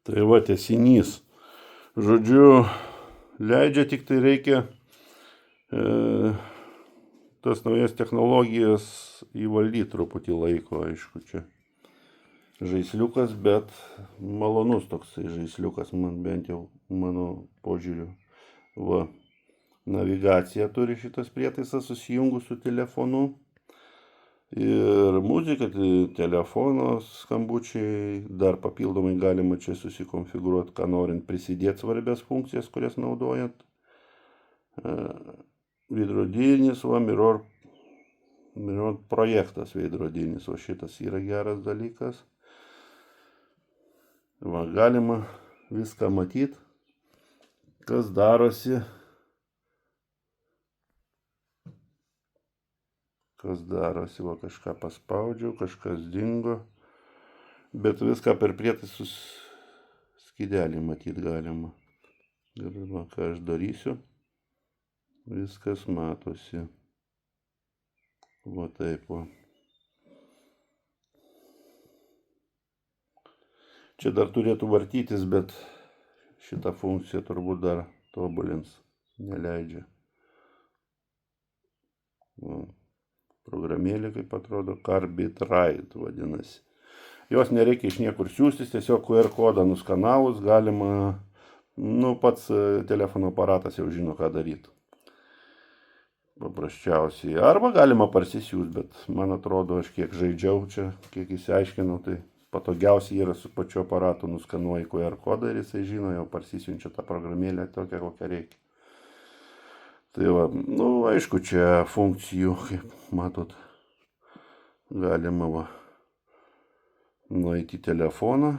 Tai va, tęsinys. Žodžiu, leidžia, tik tai reikia tas naujas technologijas įvaldyti truputį laiko, aišku, čia žaisliukas, bet malonus toksai žaisliukas, man bent jau mano požiūriu. Va, navigacija turi šitas prietaisas susijungus su telefonu. Ir muzika, telefono skambučiai, dar papildomai galima čia susikonfigūruoti, ką norint prisidėti svarbias funkcijas, kurias naudojant. Veidrodinis, va, mirror projektas veidrodinis, o šitas yra geras dalykas. Va, galima viską matyti, kas darosi. Va, kažką paspaudžiau, kažkas dingo, bet viską per prietaisus skydelį matyti galima. Ir va, ką aš darysiu, viskas matosi. Va taip, va. Čia dar turėtų vartytis, bet šitą funkciją turbūt dar tobulins, neleidžia. Va. Programėlė, kaip atrodo, Carbit-Ride vadinasi. Jos nereikia iš niekur siųstis, tiesiog QR kodą nuskanavus galima, pats telefono aparatas jau žino, ką daryti. Paprasčiausiai. Arba galima parsisiųsti, bet man atrodo, aš kiek žaidžiau čia, kiek įsiaiškinau, tai patogiausiai yra su pačiu aparatu nuskanuoji QR kodą ir jisai žino, jau parsisiunčia tą programėlę tokią, kokią reikia. Tai va, aišku, čia funkcijų, kaip matot, galima va, nueiti į telefoną